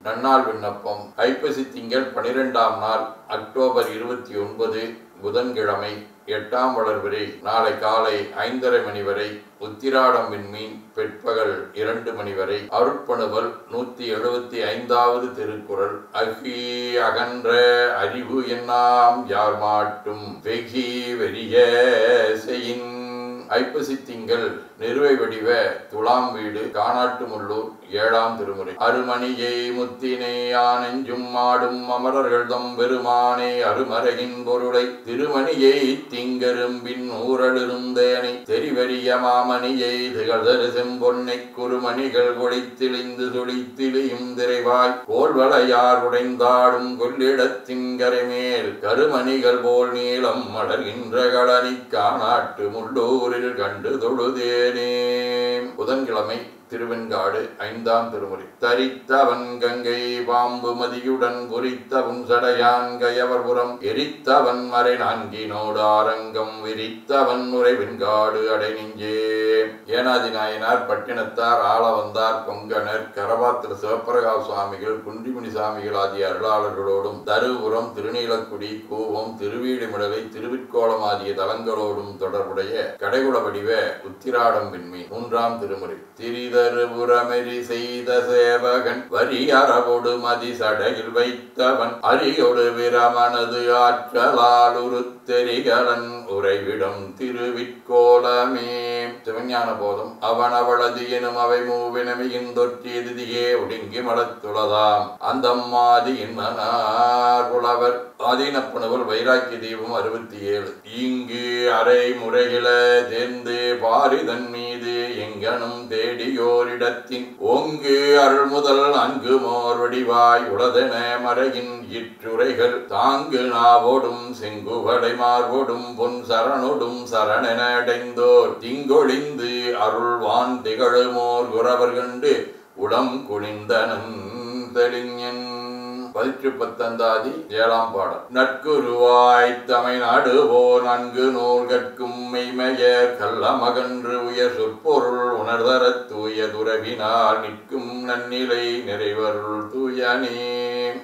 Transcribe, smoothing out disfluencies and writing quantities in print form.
நன்னாள் விண்ணப்பம். ஐப்பசி திங்கள் 12ஆம் நாள் அக்டோபர் 29 புதன்கிழமை 8ஆம் வளர்பிறை. நாளை காலை 5:30 மணி வரை உத்திராடம் விண்மீன், பிற்பகல் 2 மணி வரை. அருட்பணுவல் 175வது திருக்குறள். அகி அகன்ற அறிவு என்னாம் யார் மாட்டும் வெகி வெறிய செயின். ஐப்பசி திங்கள் நிறுவை வடிவ துலாம் வீடு, காணாட்டுமுள்ளூர், 7ஆம் திருமுறை. அருமணியை முத்தினே யானெஞ்சும் மாடும் அமரர்கள் தம் பெருமானே அருமறையின் பொருளை திருமணியை திங்கரும்பின் ஊரலிருந்தேனை தெரிவறிய மாமணியை திகழ்தரு செம்பொன்னை குறுமணிகள் கொளித்திழிந்து சுழித்திழியும் திரைவாய் கோல்வளையார் உடைந்தாடும் கொள்ளிடத்தின் கரைமேல் கருமணிகள் போல் நீளம் மலர்கின்ற களனி காணாட்டு முள்ளூரில் கண்டு தொழுதேனே. புதன்கிழமை திருவெண்காடு, 5ஆம் திருமுறை. தரித்தவன் கங்கை பாம்பு மதியுடன் குறித்தவன் சடையான் கயவர்புறம் எரித்தவன் மறை நான்கினோடு ஆரங்கம் விரித்தவன் உரை வெண்காடு அடை நெஞ்சே. ஏனாதி நாயனார், பட்டினத்தார், ஆளவந்தார், கொங்கணர், கரபாத்திர சிவப்பிரகாச சுவாமிகள், குன்றிமணி சாமிகள் ஆகிய அருளாளர்களோடும் தருபுரம், திருநீலக்குடி, கூவம், திருவீடுமிடலை, திருவிற்கோளம் ஆகிய தலங்களோடும் தொடர்புடைய கடைகுல வடிவ உத்திராடம் விண்மீன், 3ஆம் திருமுறை. திரிதருபுரமெறி செய்த சேவகன் வரி அறவொடு மதி சடையில் வைத்தவன் அரியோடு விரமனது ஆற்றலால் உருத்தெரிகலன் உறைவிடம் திருவிற்கோலமே. சிவஞான போதம். அவன் அவளது எனும் அவை மூவினமையின் தொற்றியதியே ஒடுங்கி மலத்துளதாம் அந்தம்மாதியின் மனார் புலவர். ஆதீனப்பணுவல் வைராக்கிய தீபம் 67. இங்கு அரை முறையில தேர்ந்து பாரிதன் மீது எங்கனும் தேடியோரிடத்தின் ஓங்கு அருள் முதல் அங்கு மோர் வடிவாய் உளதென மறையின் இற்றுரைகள் தாங்கு நாவோடும் செங்குவடை மார்போடும் பொன் சரணொடும் சரணென அடைந்தோர் திங்கொழிந்து அருள்வான் திகழுமோர் குறவர் கண்டு உளம் குனிந்தனன் தெளிஞன். 19 7ஆம் பாடல். நட்குருவாய் தமை நாடுவோ நன்கு நூல் கற்கும் மெய்மையர் கள்ளமகன்று உயர் சொற்பொருள் உணர்தர தூய துறவினால் நிற்கும் நன்னிலை நிறைவருள் தூயனே.